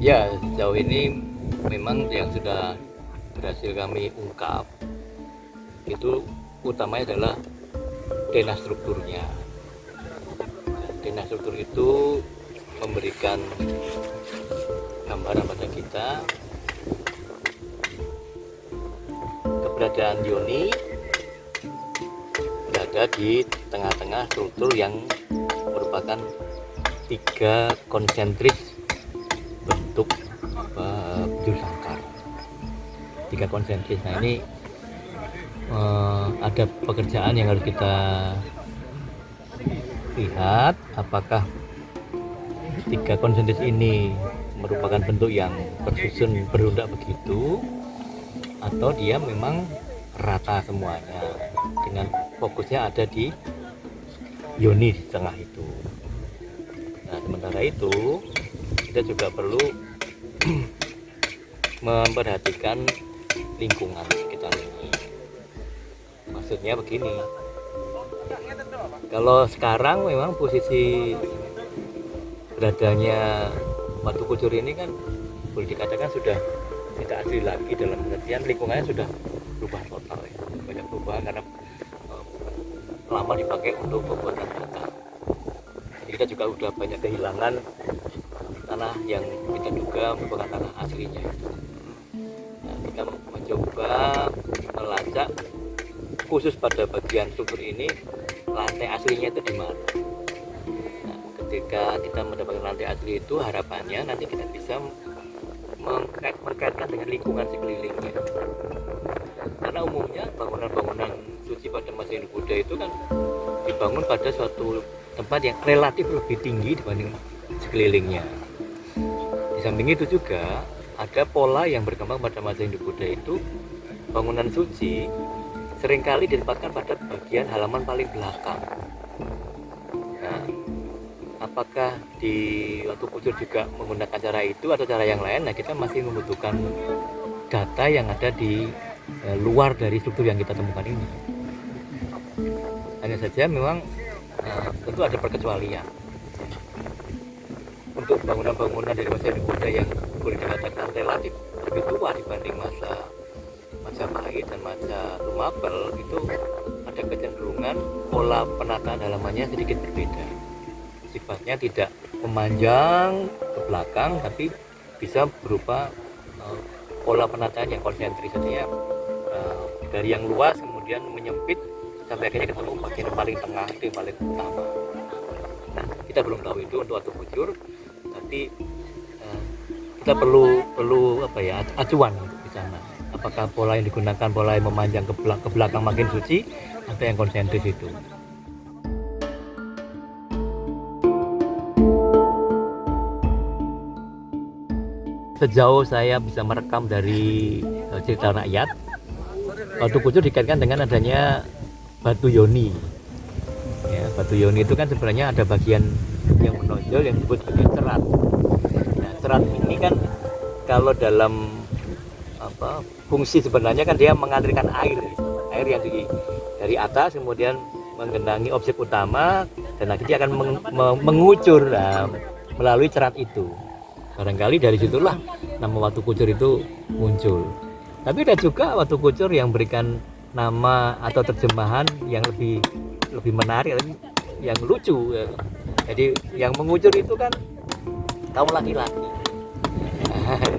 Ya, sejauh ini memang yang sudah berhasil kami ungkap itu utamanya adalah denah strukturnya. Denah struktur itu memberikan gambaran pada kita keberadaan Yoni berada di tengah-tengah struktur yang merupakan tiga konsentris bentuk bujur sangkar. Tiga konsentris. Nah ini ada pekerjaan yang harus kita lihat apakah tiga konsentris ini merupakan bentuk yang bersusun berundak begitu atau dia memang rata semuanya dengan fokusnya ada di Yoni di tengah itu. Nah sementara itu kita juga perlu memperhatikan lingkungan sekitar ini. Maksudnya begini, kalau sekarang memang posisi beradanya Watu Kucur ini kan boleh dikatakan sudah tidak asli lagi, dalam pengertian lingkungannya sudah berubah total ya. Banyak perubahan karena lama dipakai untuk pembuatan bata. Jadi kita juga sudah banyak kehilangan tanah yang kita duga merupakan tanah aslinya. Nah, kita mencoba melacak khusus pada bagian struktur ini lantai aslinya itu di mana. Nah, ketika kita mendapatkan lantai asli itu harapannya nanti kita bisa mengkaitkan dengan lingkungan sekelilingnya. Karena umumnya bangunan-bangunan suci pada masa Hindu Buddha itu kan dibangun pada suatu tempat yang relatif lebih tinggi dibanding sekelilingnya. Di samping itu juga ada pola yang berkembang pada masa Hindu Buddha itu bangunan suci seringkali ditempatkan pada bagian halaman paling belakang. Nah, apakah di Watu Kucur juga menggunakan cara itu atau cara yang lain? Nah, kita masih membutuhkan data yang ada di luar dari struktur yang kita temukan ini. Hanya saja memang tentu ada perkecualian. Untuk bangunan-bangunan dari masa Hindu Buddha yang boleh dikatakan relatif lebih tua dibanding masa Majapahit dan masa Tumapel, itu ada kecenderungan pola penataan halamannya sedikit berbeda. Sifatnya tidak memanjang ke belakang, tapi bisa berupa pola penataan yang konsentris, artinya dari yang luas kemudian menyempit sampai akhirnya ketemu bagian paling tengah itu yang paling utama. Nah, kita belum tahu itu untuk Watu Kucur, tapi kita perlu acuan di sana. Apakah pola yang digunakan pola yang memanjang ke belakang makin suci atau yang konsentris itu. Sejauh saya bisa merekam dari cerita rakyat, Watu Kucur dikaitkan dengan adanya batu Yoni. Ya, batu Yoni itu kan sebenarnya ada bagian yang menonjol yang disebut sebagai cerat. Nah, cerat ini kan kalau dalam fungsi sebenarnya kan dia mengalirkan air yang dari atas kemudian menggenangi objek utama dan akhirnya akan mengucur melalui cerat itu. Barangkali dari situlah nama Watu Kucur itu muncul. Tapi ada juga Watu Kucur yang berikan nama atau terjemahan yang lebih menarik, yang lucu. Jadi yang mengucur itu kan kaum laki-laki.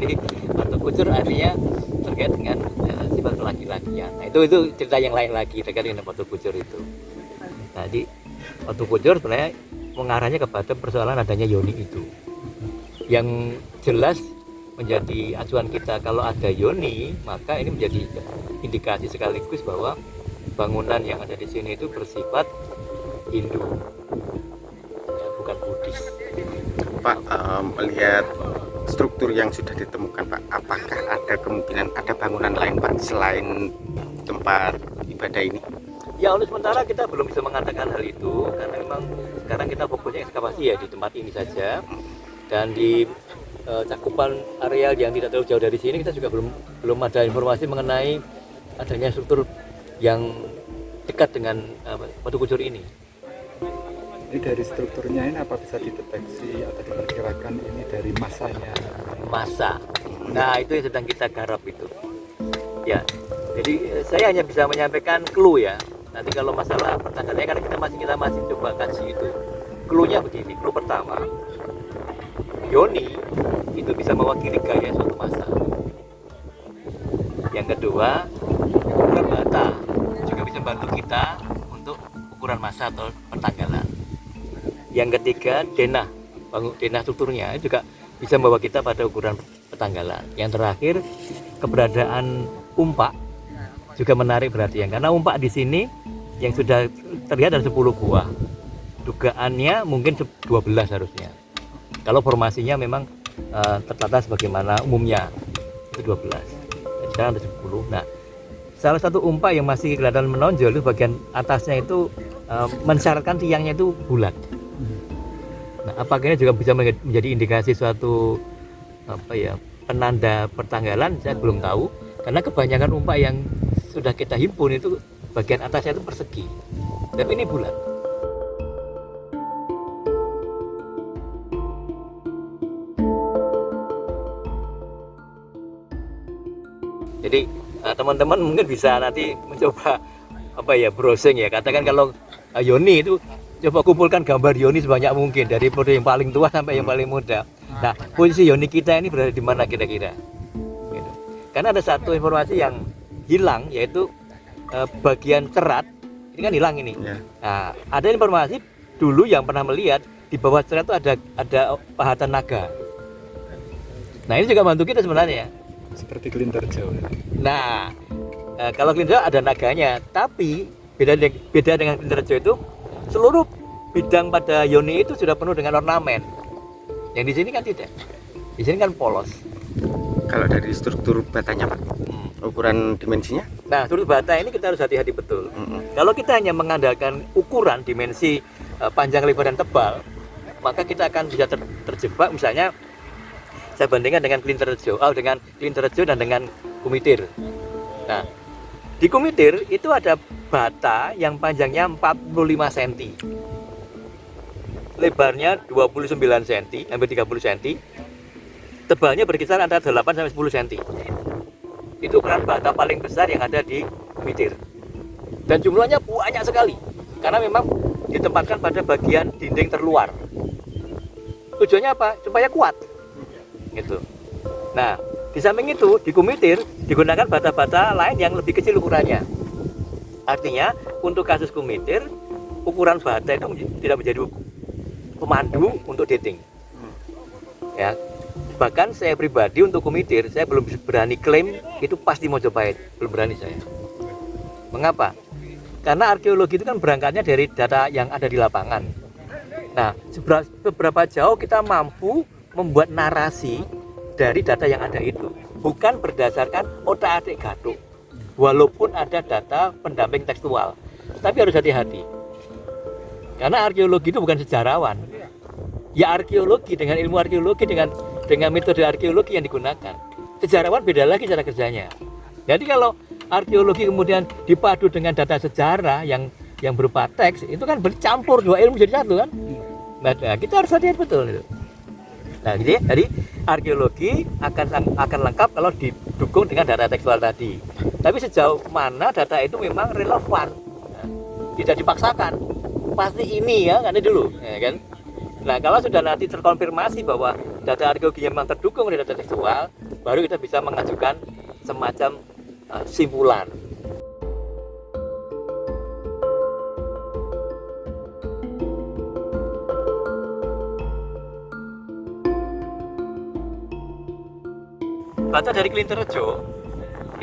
Ini Watu Kucur artinya terkait dengan sifat laki-lakian. Nah, itu cerita yang lain lagi terkait dengan Watu Kucur itu. Jadi Watu Kucur sebenarnya mengarahnya kepada persoalan adanya Yoni itu. Yang jelas menjadi acuan kita, kalau ada Yoni maka ini menjadi indikasi sekaligus bahwa bangunan yang ada di sini itu bersifat Hindu, ya, bukan Buddhis. Pak, melihat struktur yang sudah ditemukan, Pak, apakah ada kemungkinan ada bangunan lain, Pak, selain tempat ibadah ini? Ya, untuk sementara kita belum bisa mengatakan hal itu karena memang sekarang kita fokusnya ekskavasi ya di tempat ini saja, dan di cakupan areal yang tidak terlalu jauh dari sini kita juga belum ada informasi mengenai adanya struktur yang dekat dengan Watu Kucur ini. Ini dari strukturnya ini apa bisa dideteksi atau diperkirakan ini dari masanya massa. Nah, itu yang sedang kita garap itu. Ya, jadi saya hanya bisa menyampaikan clue ya. Nanti kalau masalah pertanggalannya karena kita masih coba kaji itu. Clue-nya begini, clue pertama, yoni itu bisa mewakili gaya suatu massa. Yang kedua, ukuran bata juga bisa membantu kita untuk ukuran massa atau pertanggalan. Yang ketiga, denah strukturnya juga bisa membawa kita pada ukuran pertanggalan. Yang terakhir, keberadaan umpak juga menarik perhatian karena umpak di sini yang sudah terlihat ada 10 buah. Dugaannya mungkin 12 harusnya. Kalau formasinya memang tertata sebagaimana umumnya itu 12. Jadi sekarang ada 10. Nah, salah satu umpak yang masih kelihatan menonjol itu bagian atasnya itu mensyaratkan tiangnya itu bulat. Nah, apakah ini juga bisa menjadi indikasi suatu penanda pertanggalan? Saya belum tahu karena kebanyakan umpak yang sudah kita himpun itu bagian atasnya itu persegi, tapi ini bulat. Jadi teman-teman mungkin bisa nanti mencoba browsing ya. Katakan kalau yoni itu coba kumpulkan gambar yoni sebanyak mungkin dari yang paling tua sampai yang paling muda. Nah, posisi yoni kita ini berada di mana kira-kira? Gitu. Karena ada satu informasi yang hilang yaitu bagian cerat ini kan hilang ini. Nah, ada informasi dulu yang pernah melihat di bawah cerat itu ada pahatan naga. Nah, ini juga bantu kita sebenarnya. Seperti kelinterjo. Nah, kalau kelinterjo ada naganya, tapi beda dengan kelinterjo itu seluruh bidang pada yoni itu sudah penuh dengan ornamen. Yang di sini kan tidak. Di sini kan polos. Kalau dari struktur batanya Pak, ukuran dimensinya? Nah, struktur bata ini kita harus hati-hati betul. Kalau kita hanya mengandalkan ukuran dimensi panjang, lebar, dan tebal, maka kita akan bisa terjebak. Misalnya saya bandingkan dengan kelinterjo dan dengan kumitir. Nah, di kumitir itu ada bata yang panjangnya 45 cm, lebarnya 29 cm, hampir 30 cm, tebalnya berkisar antara 8 sampai 10 cm. Itu ukuran bata paling besar yang ada di kumitir. Dan jumlahnya banyak sekali, karena memang ditempatkan pada bagian dinding terluar. Tujuannya apa? Supaya kuat. Gitu. Nah, di samping itu di kumitir digunakan bata-bata lain yang lebih kecil ukurannya. Artinya untuk kasus kumitir ukuran bata itu tidak menjadi pemandu untuk dating. Ya, bahkan saya pribadi untuk kumitir saya belum berani klaim itu pasti Mojopahit, belum berani saya. Mengapa? Karena arkeologi itu kan berangkatnya dari data yang ada di lapangan. Nah, seberapa jauh kita mampu membuat narasi dari data yang ada itu, bukan berdasarkan otak-atik gatuk, walaupun ada data pendamping tekstual, tapi harus hati-hati karena arkeologi itu bukan sejarawan ya. Arkeologi dengan ilmu arkeologi dengan metode arkeologi yang digunakan, sejarawan beda lagi cara kerjanya. Jadi kalau arkeologi kemudian dipadu dengan data sejarah yang berupa teks, itu kan bercampur dua ilmu jadi satu kan. Nah, kita harus hati-hati betul itu. Nah, jadi arkeologi akan lengkap kalau didukung dengan data tekstual tadi. Tapi sejauh mana data itu memang relevan, tidak dipaksakan. Pasti ini ya, kan dulu, ya kan. Nah, kalau sudah nanti terkonfirmasi bahwa data arkeologi memang terdukung oleh data tekstual, baru kita bisa mengajukan semacam simpulan. Bata dari Kelinterjo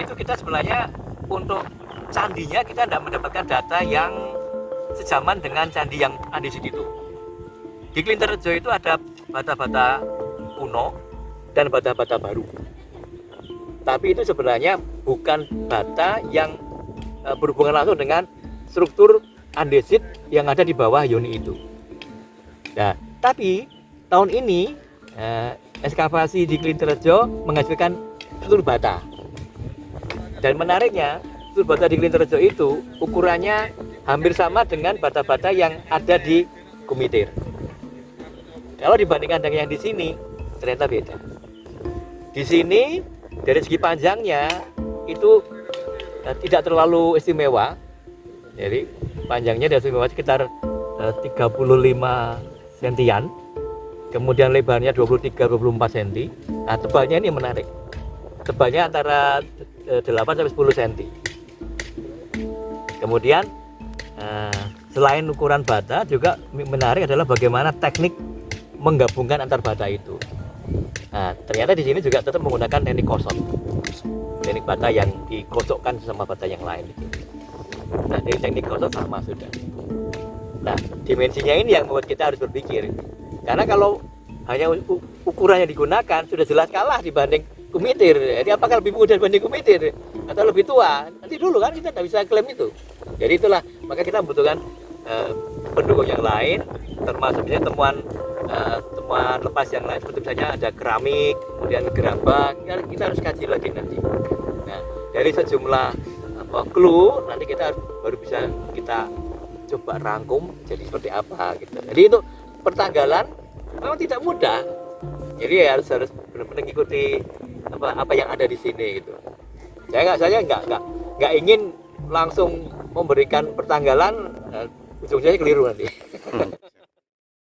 itu kita sebenarnya untuk candinya kita tidak mendapatkan data yang sejaman dengan candi yang andesit itu. Di Kelinterjo itu ada bata-bata kuno dan bata-bata baru. Tapi itu sebenarnya bukan bata yang berhubungan langsung dengan struktur andesit yang ada di bawah yoni itu. Nah, tapi tahun ini ekskavasi di Kelinterjo menghasilkan struktur bata. Dan menariknya, struktur bata di Kelinterjo itu ukurannya hampir sama dengan bata-bata yang ada di Kumitir. Kalau dibandingkan dengan yang di sini, ternyata beda. Di sini dari segi panjangnya itu tidak terlalu istimewa. Jadi panjangnya dari istimewa sekitar 35 sentian. Kemudian lebarnya 23-24 cm. Nah, tebalnya ini menarik. Tebalnya antara 8-10 cm. Kemudian selain ukuran bata juga menarik adalah bagaimana teknik menggabungkan antar bata itu. Nah, ternyata di sini juga tetap menggunakan teknik kosot. Teknik bata yang dikosokkan sama bata yang lain. Nah, dari teknik kosot sama sudah. Nah, dimensinya ini yang membuat kita harus berpikir. Karena kalau hanya ukuran yang digunakan sudah jelas kalah dibanding kumitir. Jadi apakah lebih mudah dibanding kumitir atau lebih tua? Nanti dulu kan kita tidak bisa klaim itu. Jadi itulah maka kita membutuhkan pendukung yang lain, termasuk misalnya temuan lepas yang lain seperti misalnya ada keramik, kemudian gerabak. Kita harus kaji lagi nanti. Nah, dari sejumlah clue nanti kita baru bisa kita coba rangkum jadi seperti apa gitu. Jadi itu pertanggalan memang tidak mudah. Jadi harus benar-benar mengikuti apa yang ada di sini gitu. Saya nggak ingin langsung memberikan pertanggalan, ujung-ujungnya keliru nanti.